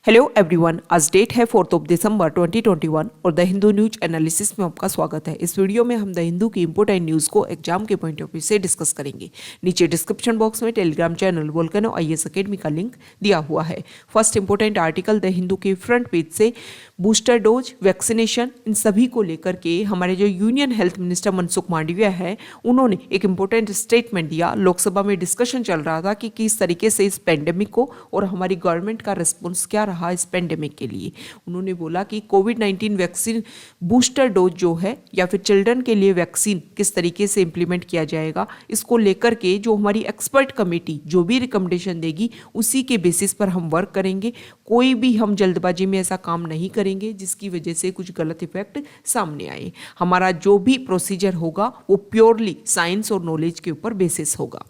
Hello everyone, आज date है 4 दिसंबर 2021 और द हिंदू न्यूज एनालिसिस में आपका स्वागत है। इस वीडियो में हम द हिंदू की इंपोर्टेंट न्यूज़ को एग्जाम के पॉइंट ऑफ व्यू से डिस्कस करेंगे। नीचे डिस्क्रिप्शन बॉक्स में Telegram channel volcano IAS academy का लिंक दिया हुआ है। First important article the Hindu के फ्रंट पेज से बूस्टर डोज, वैक्सीनेशन, इन सभी को लेकर के हमारे जो union health minister Mansukh Mandaviya है, उन्होंने एक इंपॉर्टेंट स्टेटमेंट दिया। लोकसभा में डिस्कशन चल रहा था कि किस तरीके से इस पेंडेमिक को और हमारी गवर्नमेंट का रिस्पॉन्स क्या रहा इस पेंडेमिक के लिए। उन्होंने बोला कि कोविड-19 वैक्सीन बूस्टर डोज जो है या फिर चिल्ड्रन के लिए वैक्सीन किस तरीके से इंप्लीमेंट किया जाएगा, इसको लेकर के जो हमारी एक्सपर्ट कमेटी जो भी रिकमेंडेशन देगी उसी के बेसिस पर हम वर्क करेंगे। कोई भी हम जल्दबाजी में ऐसा काम नहीं करेंगे जिसकी वजह से कुछ गलत इफेक्ट सामने आए। हमारा जो भी प्रोसीजर होगा वो प्योरली साइंस और नॉलेज के ऊपर बेसिस होगा।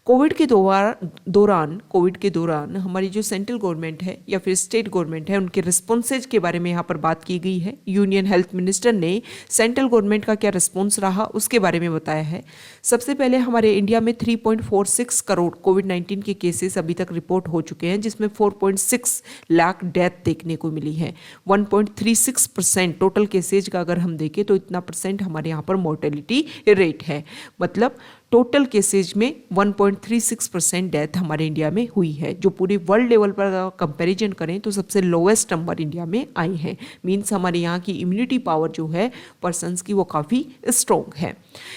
कोविड के दौरान हमारी जो सेंट्रल गवर्नमेंट है या फिर स्टेट गवर्नमेंट है, उनके रिस्पॉन्सेज के बारे में यहाँ पर बात की गई है। यूनियन हेल्थ मिनिस्टर ने सेंट्रल गवर्नमेंट का क्या रिस्पॉन्स रहा उसके बारे में बताया है। सबसे पहले हमारे इंडिया में 3.46 करोड़ कोविड-19 के केसेस अभी तक रिपोर्ट हो चुके हैं, जिसमें 4.6 लाख डेथ देखने को मिली है। 1.36% टोटल केसेज का अगर हम देखें तो इतना परसेंट हमारे यहाँ पर मोर्टेलिटी रेट है। मतलब टोटल केसेज में 1.36% डेथ हमारे इंडिया में हुई है, जो पूरे वर्ल्ड लेवल पर कंपैरिजन करें तो सबसे लोएस्ट नंबर इंडिया में आई है। मींस हमारे यहाँ की इम्यूनिटी पावर जो है पर्सन्स की वो काफ़ी स्ट्रॉन्ग है।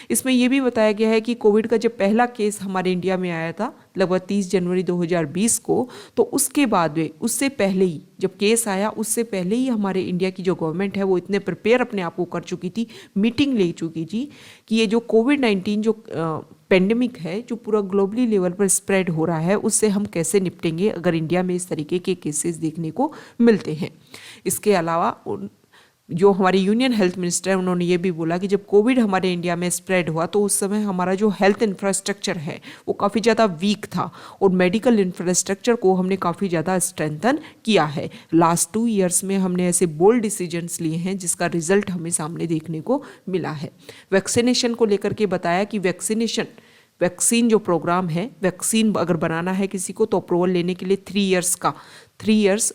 इसमें यह भी बताया गया है कि कोविड का जब पहला केस हमारे इंडिया में आया था लगभग 30 जनवरी 2020 को, तो उसके बाद में उससे पहले ही जब केस आया उससे पहले ही हमारे इंडिया की जो गवर्नमेंट है वो इतने प्रिपेयर अपने आप को कर चुकी थी, मीटिंग ले चुकी थी कि ये जो कोविड-19 जो पेंडेमिक है जो पूरा ग्लोबली लेवल पर स्प्रेड हो रहा है उससे हम कैसे निपटेंगे अगर इंडिया में इस तरीके के केसेस देखने को मिलते हैं। इसके अलावा जो हमारे यूनियन हेल्थ मिनिस्टर है उन्होंने ये भी बोला कि जब कोविड हमारे इंडिया में स्प्रेड हुआ तो उस समय हमारा जो हेल्थ इंफ्रास्ट्रक्चर है वो काफ़ी ज़्यादा वीक था और मेडिकल इंफ्रास्ट्रक्चर को हमने काफ़ी ज़्यादा स्ट्रेंथन किया है। लास्ट 2 ईयर्स में हमने ऐसे बोल्ड डिसीजंस लिए हैं जिसका रिजल्ट हमें सामने देखने को मिला है। वैक्सीनेशन को लेकर के बताया कि वैक्सीन जो प्रोग्राम है, वैक्सीन अगर बनाना है किसी को तो अप्रूवल लेने के लिए 3 years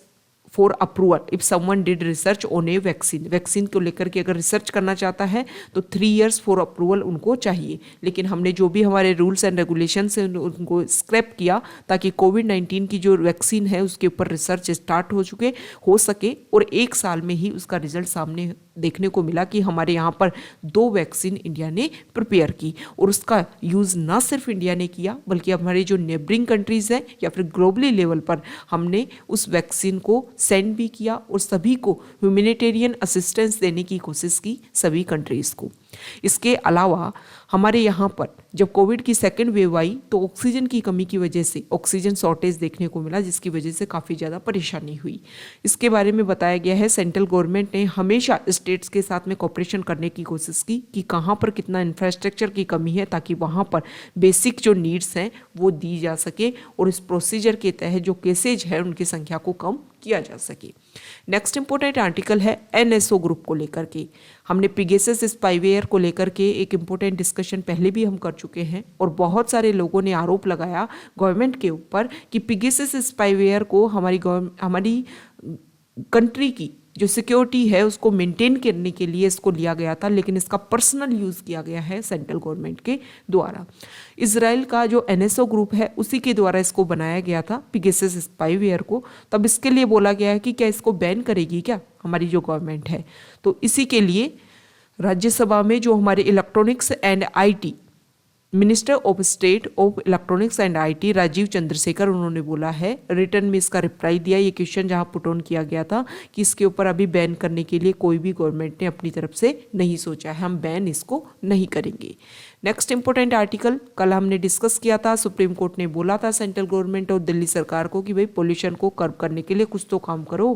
for approval if someone did research on A vaccine को लेकर के अगर रिसर्च करना चाहता है तो 3 इयर्स फॉर अप्रूवल उनको चाहिए। लेकिन हमने जो भी हमारे रूल्स एंड रेगुलेशंस हैं उनको स्क्रैप किया ताकि कोविड-19 की जो वैक्सीन है उसके ऊपर रिसर्च स्टार्ट हो सके और 1 साल में ही उसका रिजल्ट सामने देखने को मिला कि हमारे यहाँ पर 2 वैक्सीन इंडिया ने प्रिपेयर की और उसका यूज़ ना सिर्फ इंडिया ने किया बल्कि हमारे जो नेबरिंग कंट्रीज़ हैं या फिर ग्लोबली लेवल पर हमने उस वैक्सीन को सेंड भी किया और सभी को ह्यूमैनिटेरियन असिस्टेंस देने की कोशिश की सभी कंट्रीज़ को। इसके अलावा हमारे यहाँ पर जब कोविड की सेकेंड वेव आई तो ऑक्सीजन की कमी की वजह से ऑक्सीजन शॉर्टेज देखने को मिला, जिसकी वजह से काफ़ी ज़्यादा परेशानी हुई। इसके बारे में बताया गया है सेंट्रल गवर्नमेंट ने हमेशा स्टेट्स के साथ में कोऑपरेशन करने की कोशिश की कि कहाँ पर कितना इंफ्रास्ट्रक्चर की कमी है ताकि वहाँ पर बेसिक जो नीड्स हैं वो दी जा सके और इस प्रोसीजर के तहत जो केसेज है उनकी संख्या को कम किया जा सके। नेक्स्ट इंपॉर्टेंट आर्टिकल है NSO ग्रुप को लेकर के। हमने पिगेसस स्पाईवेयर को लेकर के एक इम्पोर्टेंट डिस्कशन पहले भी हम कर चुके हैं और बहुत सारे लोगों ने आरोप लगाया गवर्नमेंट के ऊपर कि पिगेसस स्पाईवेयर को हमारी कंट्री की जो सिक्योरिटी है उसको मेंटेन करने के लिए इसको लिया गया था, लेकिन इसका पर्सनल यूज़ किया गया है सेंट्रल गवर्नमेंट के द्वारा। इजराइल का जो NSO ग्रुप है उसी के द्वारा इसको बनाया गया था पिगेसस स्पाईवेयर को। तब इसके लिए बोला गया है कि क्या इसको बैन करेगी क्या हमारी जो गवर्नमेंट है। तो इसी के लिए राज्यसभा में जो हमारे electronics and IT minister of state of electronics and IT Rajeev Chandrasekhar, उन्होंने बोला है, रिटर्न में इसका रिप्लाई दिया। ये क्वेश्चन जहां पुट ऑन किया गया था कि इसके ऊपर अभी बैन करने के लिए कोई भी गवर्नमेंट ने अपनी तरफ से नहीं सोचा है, हम बैन इसको नहीं करेंगे। नेक्स्ट इंपॉर्टेंट आर्टिकल कल हमने डिस्कस किया था। सुप्रीम कोर्ट ने बोला था सेंट्रल गवर्नमेंट और दिल्ली सरकार को कि भाई पोल्यूशन को कर्ब करने के लिए कुछ तो काम करो।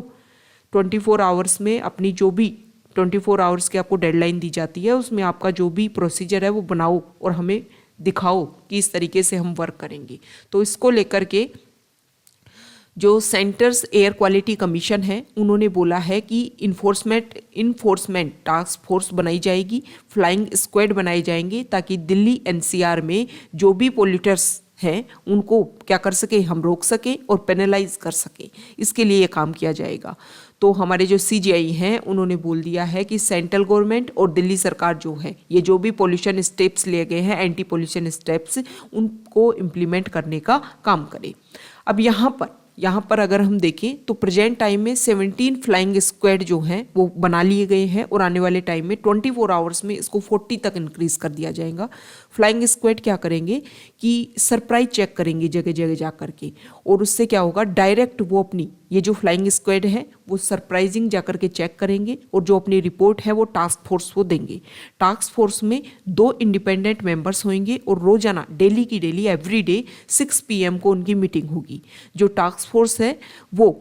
24 आवर्स में अपनी जो भी 24 आवर्स की आपको डेडलाइन दी जाती है उसमें आपका जो भी प्रोसीजर है वो बनाओ और हमें दिखाओ कि इस तरीके से हम वर्क करेंगे। तो इसको लेकर के जो सेंटर्स एयर क्वालिटी कमीशन है उन्होंने बोला है कि इन्फोर्समेंट टास्क फोर्स बनाई जाएगी, फ्लाइंग स्क्वाड बनाए जाएंगे ताकि दिल्ली NCR में जो भी पोल्यूटर्स हैं उनको क्या कर सके, हम रोक सकें और पेनलाइज कर सकें, इसके लिए ये काम किया जाएगा। तो हमारे जो CGI हैं उन्होंने बोल दिया है कि सेंट्रल गवर्नमेंट और दिल्ली सरकार जो है, ये जो भी पॉल्यूशन स्टेप्स लिए गए हैं, एंटी पॉल्यूशन स्टेप्स, उनको इम्प्लीमेंट करने का काम करे। अब यहाँ पर अगर हम देखें तो प्रेजेंट टाइम में 17 फ्लाइंग स्क्वाड जो हैं वो बना लिए गए हैं और आने वाले टाइम में 24 आवर्स में इसको 40 तक इंक्रीज कर दिया जाएगा। फ्लाइंग स्क्वाड क्या करेंगे कि सरप्राइज चेक करेंगे जगह जगह जा करके, और उससे क्या होगा, डायरेक्ट वो अपनी ये जो फ्लाइंग स्क्वाड है वो सरप्राइजिंग जा करके चेक करेंगे और जो अपनी रिपोर्ट है वो टास्क फोर्स को देंगे। टास्क फोर्स में 2 इंडिपेंडेंट मेंबर्स होंगे और रोजाना डेली की डेली एवरीडे 6 PM को उनकी मीटिंग होगी। जो टास्क फोर्स है वो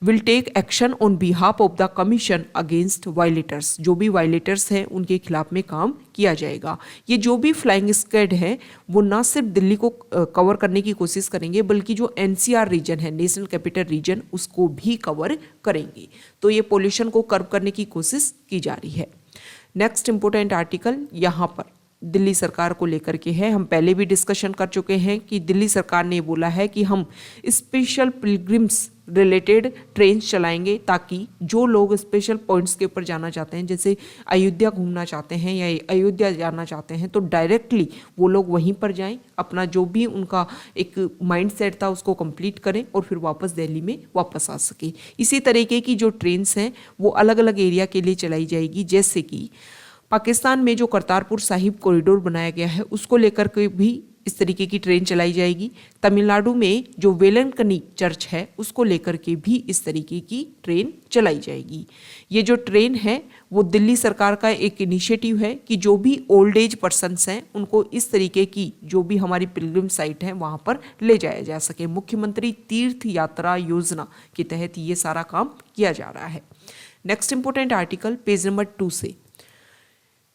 will take action on behalf of the commission against violators, जो भी वायलेटर्स हैं उनके खिलाफ में काम किया जाएगा। ये जो भी फ्लाइंग स्क्वाड है वो ना सिर्फ दिल्ली को कवर करने की कोशिश करेंगे बल्कि जो NCR रीजन है, नेशनल कैपिटल रीजन, उसको भी कवर करेंगे। तो ये पोल्यूशन को कर्व करने की कोशिश की जा रही है। नेक्स्ट इंपोर्टेंट आर्टिकल यहाँ पर दिल्ली सरकार को लेकर के है। हम पहले भी डिस्कशन कर चुके हैं कि दिल्ली सरकार ने बोला है कि हम स्पेशल पिलग्रिम्स रिलेटेड ट्रेन चलाएंगे ताकि जो लोग स्पेशल पॉइंट्स के ऊपर जाना चाहते हैं, जैसे अयोध्या घूमना चाहते हैं या अयोध्या जाना चाहते हैं, तो डायरेक्टली वो लोग वहीं पर जाएं, अपना जो भी उनका एक माइंड सेट था उसको कंप्लीट करें और फिर वापस दिल्ली में वापस आ सके। इसी तरीके की जो ट्रेन्स हैं वो अलग अलग एरिया के लिए चलाई जाएगी। जैसे कि पाकिस्तान में जो करतारपुर साहिब कॉरिडोर बनाया गया है उसको लेकर के भी इस तरीके की ट्रेन चलाई जाएगी। तमिलनाडु में जो वेलंकनी चर्च है उसको लेकर के भी इस तरीके की ट्रेन चलाई जाएगी। ये जो ट्रेन है वो दिल्ली सरकार का एक इनिशिएटिव है कि जो भी ओल्ड एज पर्सन्स हैं उनको इस तरीके की जो भी हमारी पिलग्रिम साइट है वहाँ पर ले जाया जा सके। मुख्यमंत्री तीर्थ यात्रा योजना के तहत ये सारा काम किया जा रहा है। Next important article page number 2 से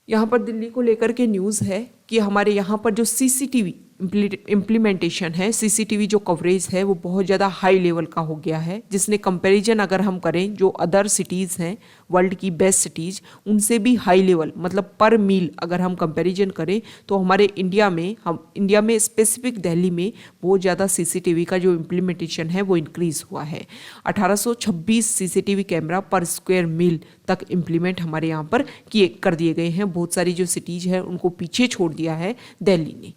यहाँ पर दिल्ली को लेकर के न्यूज़ है कि हमारे यहाँ पर जो CCTV इम्प्लीमेंटेशन है, CCTV जो कवरेज है वो बहुत ज़्यादा हाई लेवल का हो गया है, जिसने कंपैरिजन अगर हम करें जो अदर सिटीज़ हैं वर्ल्ड की बेस्ट सिटीज़ उनसे भी हाई लेवल, मतलब पर मील अगर हम कंपैरिजन करें तो हमारे इंडिया में स्पेसिफिक दिल्ली में बहुत ज़्यादा CCTV का जो इम्प्लीमेंटेशन है वो इंक्रीज़ हुआ है। 1826 CCTV कैमरा पर स्क्वायर मील तक इम्प्लीमेंट हमारे यहाँ पर कर दिए गए हैं। बहुत सारी जो सिटीज़ हैं उनको पीछे छोड़ दिया है दिल्ली ने।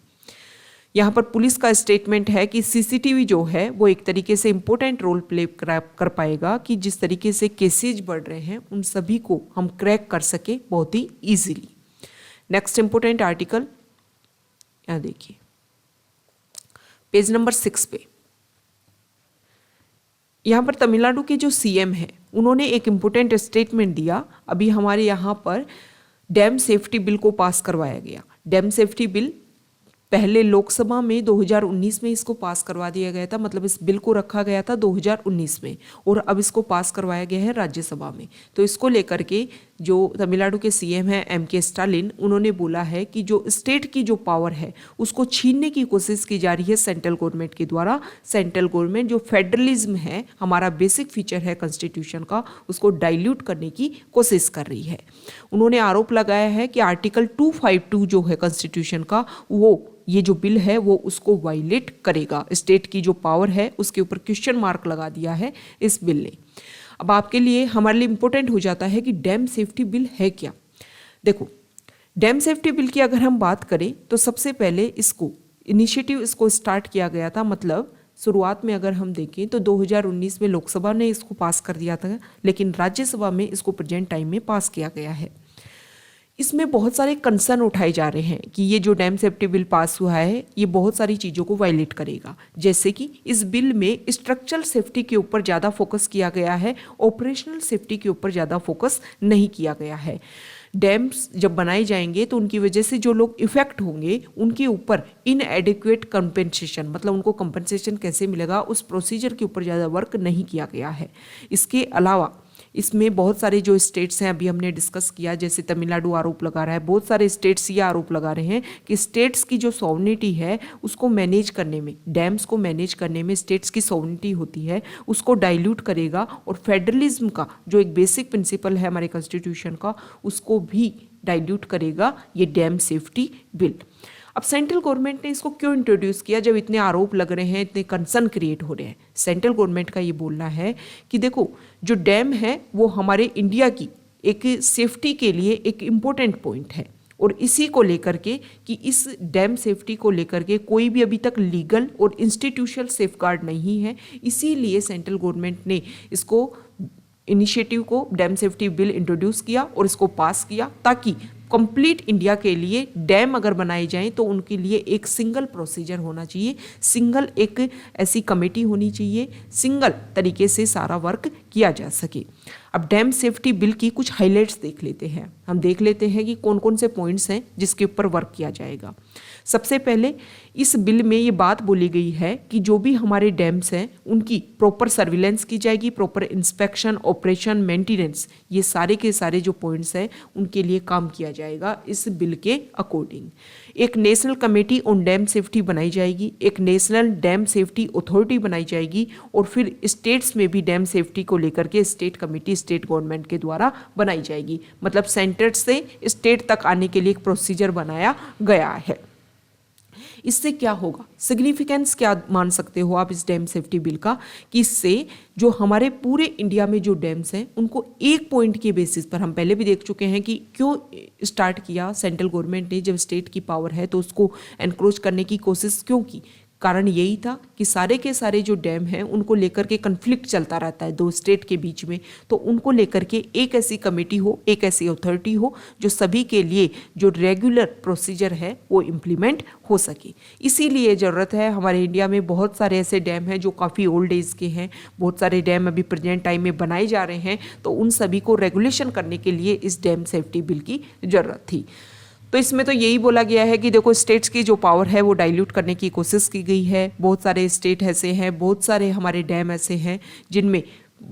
यहाँ पर पुलिस का स्टेटमेंट है कि CCTV जो है वो एक तरीके से इम्पोर्टेंट रोल प्ले कर पाएगा कि जिस तरीके से केसेज बढ़ रहे हैं उन सभी को हम क्रैक कर सके बहुत ही ईजिली। नेक्स्ट इम्पोर्टेंट आर्टिकल यहाँ देखिए पेज नंबर 6 पे, यहाँ पर तमिलनाडु के जो CM है उन्होंने एक इम्पोर्टेंट स्टेटमेंट दिया। अभी हमारे यहाँ पर डैम सेफ्टी बिल को पास करवाया गया। डैम सेफ्टी बिल पहले लोकसभा में 2019 में इसको पास करवा दिया गया था, मतलब इस बिल को रखा गया था 2019 में और अब इसको पास करवाया गया है राज्यसभा में। तो इसको लेकर के जो तमिलनाडु के CM हैं MK स्टालिन, उन्होंने बोला है कि जो स्टेट की जो पावर है उसको छीनने की कोशिश की जा रही है सेंट्रल गवर्नमेंट के द्वारा। सेंट्रल गवर्नमेंट जो फेडरलिज्म है, हमारा बेसिक फीचर है कॉन्स्टिट्यूशन का, उसको डाइल्यूट करने की कोशिश कर रही है। उन्होंने आरोप लगाया है कि आर्टिकल 252 जो है कॉन्स्टिट्यूशन का, वो ये जो बिल है वो उसको वायलेट करेगा। स्टेट की जो पावर है उसके ऊपर क्वेश्चन मार्क लगा दिया है इस बिल ने। अब आपके लिए हमारे लिए इम्पोर्टेंट हो जाता है कि डैम सेफ्टी बिल है क्या। देखो, डैम सेफ्टी बिल की अगर हम बात करें तो सबसे पहले इनिशिएटिव इसको स्टार्ट किया गया था, मतलब शुरुआत में अगर हम देखें तो 2019 में लोकसभा ने इसको पास कर दिया था, लेकिन राज्यसभा में इसको प्रेजेंट टाइम में पास किया गया है। इसमें बहुत सारे कंसर्न उठाए जा रहे हैं कि ये जो डैम सेफ्टी बिल पास हुआ है ये बहुत सारी चीज़ों को वायलेट करेगा। जैसे कि इस बिल में स्ट्रक्चरल सेफ्टी के ऊपर ज़्यादा फोकस किया गया है, ऑपरेशनल सेफ्टी के ऊपर ज़्यादा फोकस नहीं किया गया है। डैम्स जब बनाए जाएंगे तो उनकी वजह से जो लोग इफेक्ट होंगे उनके ऊपर इनएडिक्वेट कंपेंसेशन, मतलब उनको कंपेंसेशन कैसे मिलेगा उस प्रोसीजर के ऊपर ज़्यादा वर्क नहीं किया गया है। इसके अलावा इसमें बहुत सारे जो स्टेट्स हैं, अभी हमने डिस्कस किया, जैसे तमिलनाडु आरोप लगा रहा है, बहुत सारे स्टेट्स ये आरोप लगा रहे हैं कि स्टेट्स की जो सॉवरेनिटी है उसको मैनेज करने में, डैम्स को मैनेज करने में स्टेट्स की सॉवरेनिटी होती है उसको डाइल्यूट करेगा और फेडरलिज्म का जो एक बेसिक प्रिंसिपल है हमारे कॉन्स्टिट्यूशन का उसको भी डाइल्यूट करेगा ये डैम सेफ्टी बिल। अब सेंट्रल गवर्नमेंट ने इसको क्यों इंट्रोड्यूस किया जब इतने आरोप लग रहे हैं, इतने कंसर्न क्रिएट हो रहे हैं? सेंट्रल गवर्नमेंट का ये बोलना है कि देखो जो डैम है वो हमारे इंडिया की एक सेफ्टी के लिए एक इम्पोर्टेंट पॉइंट है, और इसी को लेकर के कि इस डैम सेफ्टी को लेकर के कोई भी अभी तक लीगल और इंस्टीट्यूशनल सेफगार्ड नहीं है। इसीलिए सेंट्रल गवर्नमेंट ने इसको इनिशिएटिव को डैम सेफ्टी बिल इंट्रोड्यूस किया और इसको पास किया, ताकि कंप्लीट इंडिया के लिए डैम अगर बनाए जाएं तो उनके लिए एक सिंगल प्रोसीजर होना चाहिए, सिंगल एक ऐसी कमेटी होनी चाहिए, सिंगल तरीके से सारा वर्क किया जा सके। अब डैम सेफ्टी बिल की कुछ हाइलाइट्स देख लेते हैं। हम देख लेते हैं कि कौन कौन से पॉइंट्स हैं जिसके ऊपर वर्क किया जाएगा। सबसे पहले इस बिल में ये बात बोली गई है कि जो भी हमारे डैम्स हैं उनकी प्रॉपर सर्विलेंस की जाएगी, प्रॉपर इंस्पेक्शन, ऑपरेशन, मेंटेनेंस, ये सारे के सारे जो पॉइंट्स हैं उनके लिए काम किया जाएगा इस बिल के अकॉर्डिंग। एक national committee on dam safety बनाई जाएगी, एक नेशनल डैम सेफ्टी अथॉरिटी बनाई जाएगी, और फिर स्टेट्स में भी डैम सेफ्टी को लेकर के स्टेट कमेटी स्टेट गवर्नमेंट के द्वारा बनाई जाएगी। मतलब सेंटर से स्टेट तक आने के लिए एक प्रोसीजर बनाया गया है। इससे क्या होगा, सिग्निफिकेंस क्या मान सकते हो आप इस डैम सेफ्टी बिल का, कि इससे जो हमारे पूरे इंडिया में जो डैम्स हैं उनको एक पॉइंट के बेसिस पर, हम पहले भी देख चुके हैं कि क्यों स्टार्ट किया सेंट्रल गवर्नमेंट ने, जब स्टेट की पावर है तो उसको एनक्रोच करने की कोशिश क्यों की? कारण यही था कि सारे के सारे जो डैम हैं उनको लेकर के कन्फ्लिक्ट चलता रहता है दो स्टेट के बीच में, तो उनको लेकर के एक ऐसी कमेटी हो, एक ऐसी अथॉरिटी हो जो सभी के लिए जो रेगुलर प्रोसीजर है वो इम्प्लीमेंट हो सके। इसीलिए ज़रूरत है, हमारे इंडिया में बहुत सारे ऐसे डैम हैं जो काफ़ी ओल्ड एज के हैं, बहुत सारे डैम अभी प्रेजेंट टाइम में बनाए जा रहे हैं, तो उन सभी को रेगुलेशन करने के लिए इस डैम सेफ्टी बिल की ज़रूरत थी। तो इसमें तो यही बोला गया है कि देखो स्टेट्स की जो पावर है वो डाइल्यूट करने की कोशिश की गई है। बहुत सारे स्टेट ऐसे हैं, बहुत सारे हमारे डैम ऐसे हैं जिनमें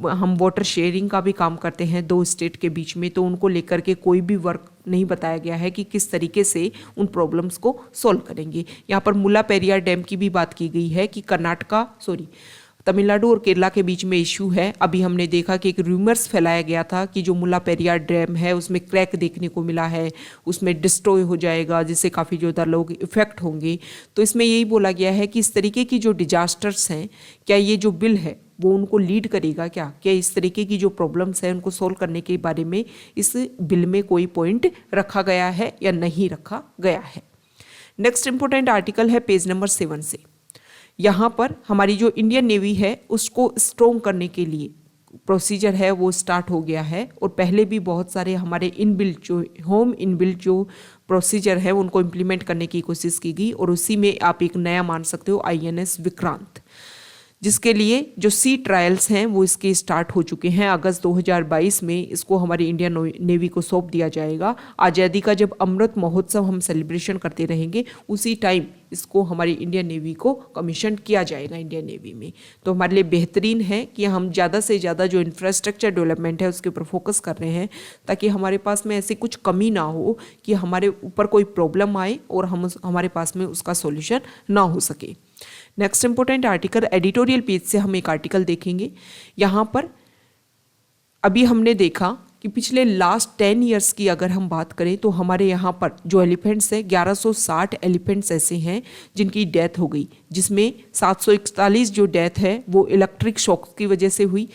हम वाटर शेयरिंग का भी काम करते हैं दो स्टेट के बीच में, तो उनको लेकर के कोई भी वर्क नहीं बताया गया है कि किस तरीके से उन प्रॉब्लम्स को सॉल्व करेंगे। यहाँ पर मुल्ला पेरियार डैम की भी बात की गई है कि तमिलनाडु और केरला के बीच में इशू है। अभी हमने देखा कि एक रूमर्स फैलाया गया था कि जो मुल्ला पेरियार डैम है उसमें क्रैक देखने को मिला है, उसमें डिस्ट्रॉय हो जाएगा, जिससे काफ़ी ज़्यादा लोग इफेक्ट होंगे। तो इसमें यही बोला गया है कि इस तरीके की जो डिजास्टर्स हैं, क्या ये जो बिल है वो उनको लीड करेगा, क्या इस तरीके की जो प्रॉब्लम्स हैं उनको सोल्व करने के बारे में इस बिल में कोई पॉइंट रखा गया है या नहीं रखा गया है। नेक्स्ट इंपॉर्टेंट आर्टिकल है पेज नंबर 7 से। यहाँ पर हमारी जो इंडियन नेवी है उसको स्ट्रॉन्ग करने के लिए प्रोसीजर है वो स्टार्ट हो गया है, और पहले भी बहुत सारे हमारे होम इनबिल्ट जो प्रोसीजर है उनको इम्प्लीमेंट करने की कोशिश की गई, और उसी में आप एक नया मान सकते हो INS विक्रांत, जिसके लिए जो सी ट्रायल्स हैं वो इसके स्टार्ट हो चुके हैं। अगस्त 2022 में इसको हमारी इंडियन नेवी को सौंप दिया जाएगा। आज़ादी का जब अमृत महोत्सव हम सेलिब्रेशन करते रहेंगे उसी टाइम इसको हमारी इंडियन नेवी को कमीशन किया जाएगा इंडियन नेवी में। तो हमारे लिए बेहतरीन है कि हम ज़्यादा से ज़्यादा जो इंफ्रास्ट्रक्चर डेवलपमेंट है उसके ऊपर फोकस कर रहे हैं, ताकि हमारे पास में ऐसी कुछ कमी ना हो कि हमारे ऊपर कोई प्रॉब्लम आए और हमारे पास में उसका सॉल्यूशन ना हो सके। Next important article editorial page से हम एक आर्टिकल देखेंगे। यहाँ पर अभी हमने देखा कि पिछले लास्ट 10 ईयर्स की अगर हम बात करें तो हमारे यहाँ पर जो एलिफेंट्स हैं 1160 एलिफेंट्स ऐसे हैं जिनकी डेथ हो गई, जिसमें 741 जो डेथ है वो इलेक्ट्रिक शॉक की वजह से हुई,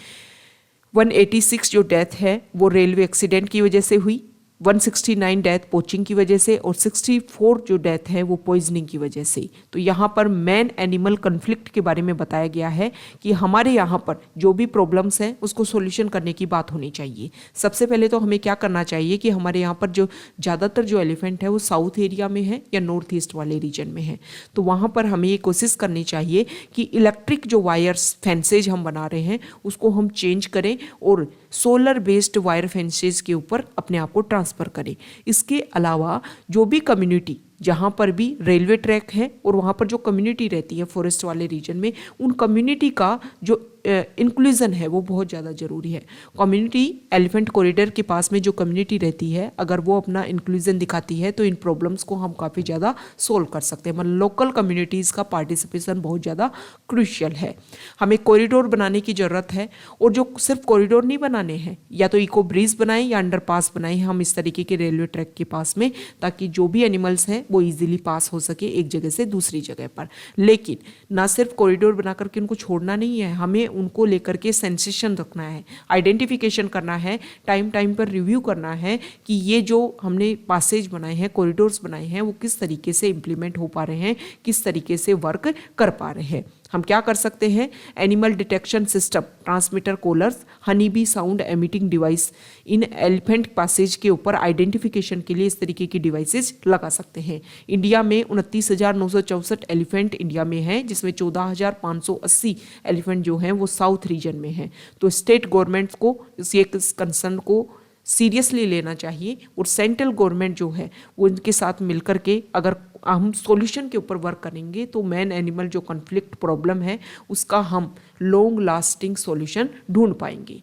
186 जो डेथ है वो रेलवे एक्सीडेंट की वजह से हुई, 169 डेथ पोचिंग की वजह से, और 64 जो डेथ है वो पॉइजनिंग की वजह से। तो यहाँ पर मैन एनिमल कन्फ्लिक्ट के बारे में बताया गया है कि हमारे यहाँ पर जो भी प्रॉब्लम्स हैं उसको सॉल्यूशन करने की बात होनी चाहिए। सबसे पहले तो हमें क्या करना चाहिए कि हमारे यहाँ पर जो ज़्यादातर जो एलिफेंट है वो साउथ एरिया में है या नॉर्थ ईस्ट वाले रीजन में है, तो वहाँ पर हमें ये कोशिश करनी चाहिए कि इलेक्ट्रिक जो वायर्स फेंसेज हम बना रहे हैं उसको हम चेंज करें और सोलर बेस्ड वायर फेंसेज के ऊपर अपने आप को ट्रांसफ़र करें। इसके अलावा जो भी कम्युनिटी जहाँ पर भी रेलवे ट्रैक है और वहाँ पर जो कम्युनिटी रहती है फॉरेस्ट वाले रीजन में, उन कम्युनिटी का जो इंक्लूजन है वो बहुत ज़्यादा ज़रूरी है। कम्युनिटी एलिफेंट कॉरिडोर के पास में जो कम्युनिटी रहती है, अगर वो अपना इंक्लूजन दिखाती है तो इन प्रॉब्लम्स को हम काफ़ी ज़्यादा सोल्व कर सकते हैं। मतलब लोकल कम्युनिटीज़ का पार्टिसिपेशन बहुत ज़्यादा क्रूशियल है। हमें कॉरिडोर बनाने की ज़रूरत है, और जो सिर्फ कॉरिडोर नहीं बनाने हैं, या तो इको ब्रिज बनाएं या अंडरपास बनाएं हम इस तरीके के रेलवे ट्रैक के पास में, ताकि जो भी एनिमल्स हैं वो इजीली पास हो सके एक जगह से दूसरी जगह पर। लेकिन ना सिर्फ कॉरिडोर बना करके उनको छोड़ना नहीं है, हमें उनको लेकर के सेंसेशन रखना है, आइडेंटिफिकेशन करना है, टाइम टाइम पर रिव्यू करना है कि ये जो हमने पासेज बनाए हैं, कॉरिडोर्स बनाए हैं, वो किस तरीके से इम्प्लीमेंट हो पा रहे हैं, किस तरीके से वर्क कर पा रहे हैं। हम क्या कर सकते हैं, animal detection system, transmitter collars, honey bee sound emitting device, in elephant passage के ऊपर आइडेंटिफिकेशन के लिए इस तरीके की डिवाइसेस लगा सकते हैं। इंडिया में 29,964 एलिफेंट इंडिया में हैं, जिसमें 14,580 एलिफेंट जो हैं वो साउथ रीजन में हैं। तो स्टेट गवर्नमेंट्स को इस कंसर्न को सीरियसली लेना चाहिए, और सेंट्रल गवर्नमेंट जो है वो इनके साथ मिलकर के अगर हम सॉल्यूशन के ऊपर वर्क करेंगे तो मैन एनिमल जो कॉन्फ्लिक्ट प्रॉब्लम है उसका हम लॉन्ग लास्टिंग सॉल्यूशन ढूंढ पाएंगे।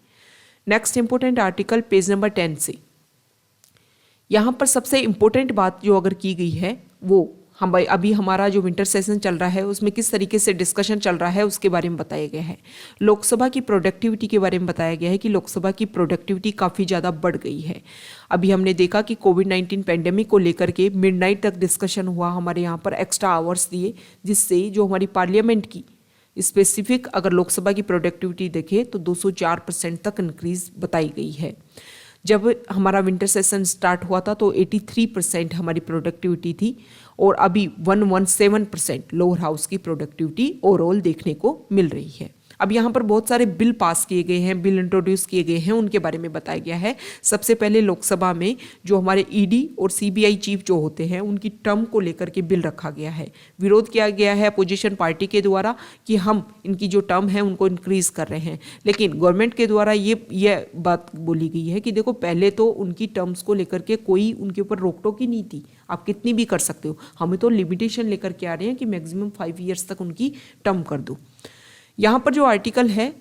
Next important article page number 10 से, यहाँ पर सबसे इंपॉर्टेंट बात जो अगर की गई है वो हम अभी हमारा जो विंटर सेशन चल रहा है उसमें किस तरीके से डिस्कशन चल रहा है उसके बारे में बताया गया है। लोकसभा की प्रोडक्टिविटी के बारे में बताया गया है कि लोकसभा की प्रोडक्टिविटी काफ़ी ज़्यादा बढ़ गई है। अभी हमने देखा कि कोविड-19 पेंडेमिक को लेकर के मिडनाइट तक डिस्कशन हुआ, हमारे यहाँ पर एक्स्ट्रा आवर्स दिए, जिससे जो हमारी पार्लियामेंट की स्पेसिफिक अगर लोकसभा की प्रोडक्टिविटी देखें तो 204% तक इंक्रीज बताई गई है। जब हमारा विंटर सेशन स्टार्ट हुआ था तो 83% हमारी प्रोडक्टिविटी थी, और अभी 117% लोअर हाउस की प्रोडक्टिविटी ओवरऑल देखने को मिल रही है। अब यहाँ पर बहुत सारे बिल पास किए गए हैं, बिल इंट्रोड्यूस किए गए हैं, उनके बारे में बताया गया है। सबसे पहले लोकसभा में जो हमारे ईडी और सीबीआई चीफ जो होते हैं उनकी टर्म को लेकर के बिल रखा गया है। विरोध किया गया है अपोजिशन पार्टी के द्वारा कि हम इनकी जो टर्म है उनको इंक्रीज कर रहे हैं, लेकिन गवर्नमेंट के द्वारा ये बात बोली गई है कि देखो पहले तो उनकी टर्म्स को लेकर के कोई उनके ऊपर रोक टोक ही नहीं थी, आप कितनी भी कर सकते हो, हमें तो लिमिटेशन लेकर के आ रहे हैं कि मैक्सिमम 5 ईयर्स तक उनकी टर्म कर दो। यहाँ पर जो आर्टिकल है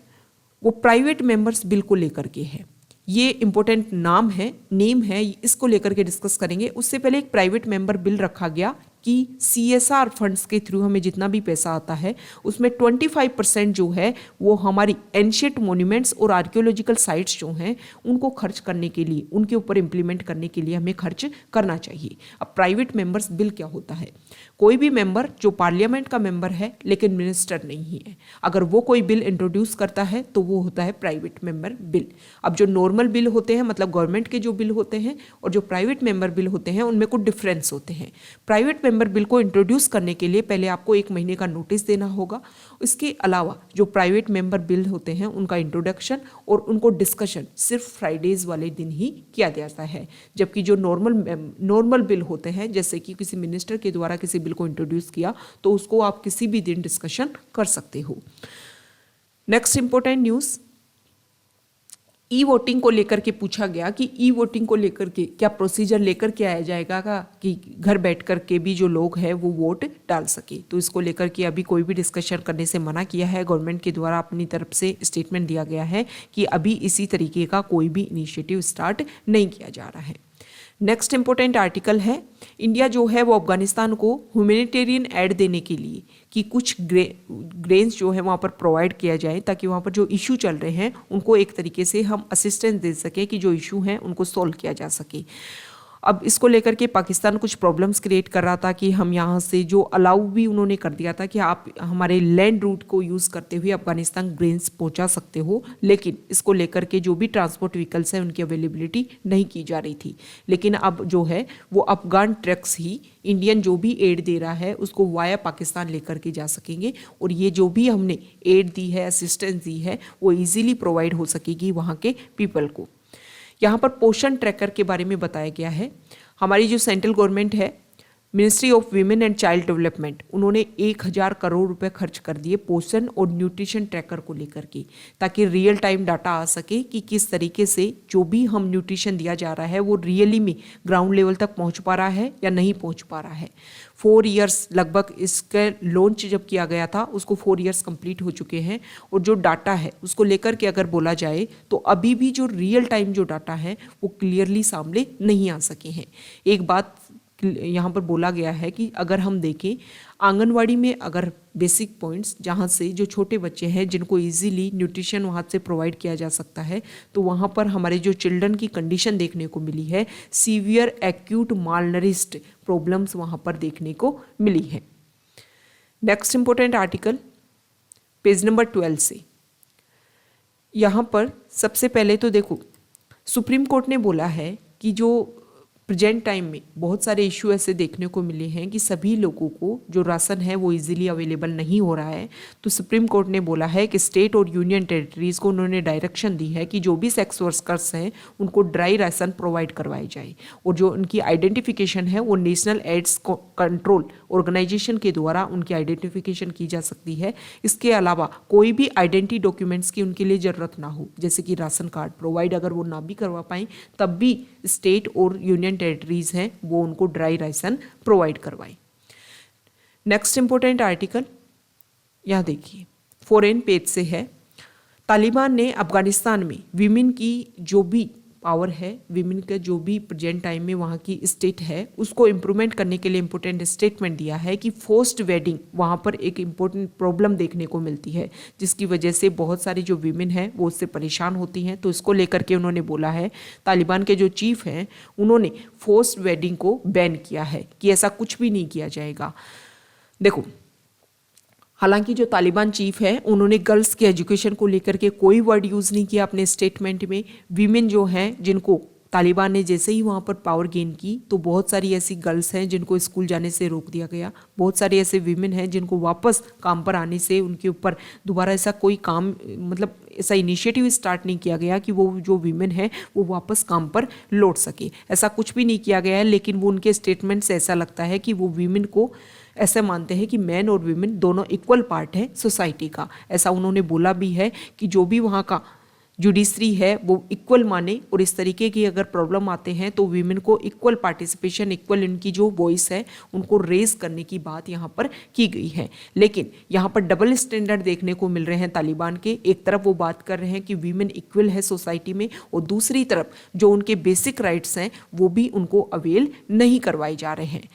वो प्राइवेट मेंबर्स बिल को लेकर के है, ये इंपॉर्टेंट नेम है, इसको लेकर के डिस्कस करेंगे। उससे पहले एक प्राइवेट मेंबर बिल रखा गया कि CSR फंड्स के थ्रू हमें जितना भी पैसा आता है उसमें 25% जो है वो हमारी एंशिएंट मोन्यूमेंट्स और आर्कियोलॉजिकल साइट्स जो हैं उनको खर्च करने के लिए, उनके ऊपर इम्प्लीमेंट करने के लिए हमें खर्च करना चाहिए। अब प्राइवेट मेंबर्स बिल क्या होता है, कोई भी मेंबर जो पार्लियामेंट का मेंबर है लेकिन मिनिस्टर नहीं है, अगर वो कोई बिल इंट्रोड्यूस करता है तो वो होता है प्राइवेट मेंबर बिल। अब जो नॉर्मल बिल होते हैं, मतलब गवर्नमेंट के जो बिल होते हैं, और जो प्राइवेट मेंबर बिल होते हैं उनमें कुछ डिफरेंस होते हैं। प्राइवेट मेंबर बिल को इंट्रोड्यूस करने के लिए पहले आपको 1 महीने का नोटिस देना होगा। इसके अलावा जो प्राइवेट मेंबर बिल होते हैं उनका इंट्रोडक्शन और उनको डिस्कशन सिर्फ फ्राइडेज वाले दिन ही किया जाता है, जबकि जो नॉर्मल बिल होते हैं, जैसे कि किसी मिनिस्टर के द्वारा किसी बिल को इंट्रोड्यूस किया तो उसको आप किसी भी दिन डिस्कशन कर सकते हो। Next important news, e voting को लेकर के पूछा गया कि ई वोटिंग को लेकर के क्या प्रोसीजर लेकर के आया जाएगा का कि घर बैठ कर के भी जो लोग हैं वो वोट डाल सके। तो इसको लेकर के अभी कोई भी डिस्कशन करने से मना किया है गवर्नमेंट के द्वारा, अपनी तरफ से स्टेटमेंट दिया गया है कि अभी इसी तरीके का कोई भी इनिशिएटिव स्टार्ट नहीं किया जा रहा है। नेक्स्ट इंपॉर्टेंट आर्टिकल है, इंडिया जो है वो अफगानिस्तान को ह्यूमैनिटेरियन एड देने के लिए कि कुछ ग्रेन्स जो है वहाँ पर प्रोवाइड किया जाए, ताकि वहाँ पर जो इशू चल रहे हैं उनको एक तरीके से हम असिस्टेंस दे सकें कि जो इशू हैं उनको सॉल्व किया जा सके। अब इसको लेकर के पाकिस्तान कुछ प्रॉब्लम्स क्रिएट कर रहा था कि हम यहाँ से जो अलाउ भी उन्होंने कर दिया था कि आप हमारे लैंड रूट को यूज़ करते हुए अफगानिस्तान ग्रेन्स पहुँचा सकते हो, लेकिन इसको लेकर के जो भी ट्रांसपोर्ट व्हीकल्स हैं उनकी अवेलेबिलिटी नहीं की जा रही थी। लेकिन अब जो है वो अफगान ट्रक्स ही इंडियन जो भी एड दे रहा है उसको वाया पाकिस्तान लेकर के जा सकेंगे, और ये जो भी हमने एड दी है, असिस्टेंस दी है, वो ईजिली प्रोवाइड हो सकेगी वहाँ के पीपल को। यहाँ पर पोषण ट्रैकर के बारे में बताया गया है। हमारी जो सेंट्रल गवर्नमेंट है ministry of women and child development, उन्होंने 1000 करोड़ रुपए खर्च कर दिए पोषण और न्यूट्रिशन ट्रैकर को लेकर के, ताकि रियल टाइम डाटा आ सके कि किस तरीके से जो भी हम न्यूट्रिशन दिया जा रहा है वो रियली में ग्राउंड लेवल तक पहुंच पा रहा है या नहीं पहुंच पा रहा है। 4 ईयर्स लगभग इसका लॉन्च जब किया गया था उसको 4 ईयर्स कंप्लीट हो चुके हैं, और जो डाटा है उसको लेकर के अगर बोला जाए तो अभी भी जो रियल टाइम जो डाटा है वो क्लियरली सामने नहीं आ सके हैं। एक बात यहाँ पर बोला गया है कि अगर हम देखें आंगनवाड़ी में अगर बेसिक पॉइंट्स जहाँ से जो छोटे बच्चे हैं जिनको इजीली न्यूट्रिशन वहाँ से प्रोवाइड किया जा सकता है, तो वहाँ पर हमारे जो चिल्ड्रन की कंडीशन देखने को मिली है, सीवियर एक्यूट मालनरिश्ड प्रॉब्लम्स वहाँ पर देखने को मिली है। Next important article page number 12 से, यहाँ पर सबसे पहले तो देखो सुप्रीम कोर्ट ने बोला है कि जो प्रेजेंट टाइम में बहुत सारे इशू ऐसे देखने को मिले हैं कि सभी लोगों को जो राशन है वो इजीली अवेलेबल नहीं हो रहा है। तो सुप्रीम कोर्ट ने बोला है कि स्टेट और यूनियन टेरिटरीज को उन्होंने डायरेक्शन दी है कि जो भी सेक्स वर्कर्स हैं उनको ड्राई राशन प्रोवाइड करवाई जाए, और जो उनकी आइडेंटिफिकेशन है वो नेशनल एड्स कंट्रोल ऑर्गेनाइजेशन के द्वारा उनकी आइडेंटिफिकेशन की जा सकती है। इसके अलावा कोई भी आइडेंटिटी डॉक्यूमेंट्स की उनके लिए ज़रूरत ना हो, जैसे कि राशन कार्ड प्रोवाइड अगर वो ना भी करवा पाएँ तब भी स्टेट और यूनियन टेरिटरीज हैं वो उनको ड्राई राशन प्रोवाइड करवाए। नेक्स्ट इंपॉर्टेंट आर्टिकल यहां देखिए फॉरेन पेज से है। तालिबान ने अफगानिस्तान में विमेन की जो भी पावर है, विमेन का जो भी प्रेजेंट टाइम में वहाँ की स्टेट है उसको इम्प्रूवमेंट करने के लिए इम्पोर्टेंट स्टेटमेंट दिया है कि फोर्स्ड वेडिंग वहाँ पर एक इम्पोर्टेंट प्रॉब्लम देखने को मिलती है, जिसकी वजह से बहुत सारी जो विमेन हैं वो उससे परेशान होती हैं। तो इसको लेकर के उन्होंने बोला है, तालिबान के जो चीफ हैं उन्होंने फोर्स्ड वेडिंग को बैन किया है कि ऐसा कुछ भी नहीं किया जाएगा। देखो हालांकि जो तालिबान चीफ है उन्होंने गर्ल्स के एजुकेशन को लेकर के कोई वर्ड यूज़ नहीं किया अपने स्टेटमेंट में। वीमेन जो हैं जिनको तालिबान ने जैसे ही वहाँ पर पावर गेन की तो बहुत सारी ऐसी गर्ल्स हैं जिनको स्कूल जाने से रोक दिया गया, बहुत सारे ऐसे वीमेन हैं जिनको वापस काम पर आने से उनके ऊपर दोबारा ऐसा कोई काम मतलब ऐसा इनिशिएटिव स्टार्ट नहीं किया गया कि वो जो वीमेन है वो वापस काम पर लौट सके। ऐसा कुछ भी नहीं किया गया है, लेकिन वो उनके स्टेटमेंट से ऐसा लगता है कि वो वीमेन को ऐसे मानते हैं कि मैन और वीमेन दोनों इक्वल पार्ट है सोसाइटी का। ऐसा उन्होंने बोला भी है कि जो भी वहाँ का जुडिशरी है वो इक्वल माने, और इस तरीके की अगर प्रॉब्लम आते हैं तो वीमेन को इक्वल पार्टिसिपेशन, इक्वल इनकी जो वॉइस है उनको रेज करने की बात यहाँ पर की गई है। लेकिन यहाँ पर डबल स्टैंडर्ड देखने को मिल रहे हैं तालिबान के। एक तरफ वो बात कर रहे हैं कि वीमेन इक्वल है सोसाइटी में, और दूसरी तरफ जो उनके बेसिक राइट्स हैं वो भी उनको अवेल नहीं करवाए जा रहे हैं।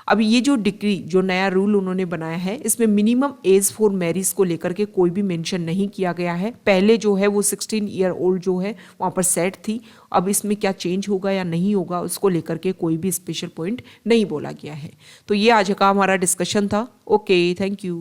अब ये जो डिक्री जो नया रूल उन्होंने बनाया है इसमें मिनिमम एज फॉर मैरिज को लेकर के कोई भी मेंशन नहीं किया गया है। पहले जो है वो 16 ईयर ओल्ड जो है वहाँ पर सेट थी, अब इसमें क्या चेंज होगा या नहीं होगा उसको लेकर के कोई भी स्पेशल पॉइंट नहीं बोला गया है। तो ये आज का हमारा डिस्कशन था। Okay, thank you.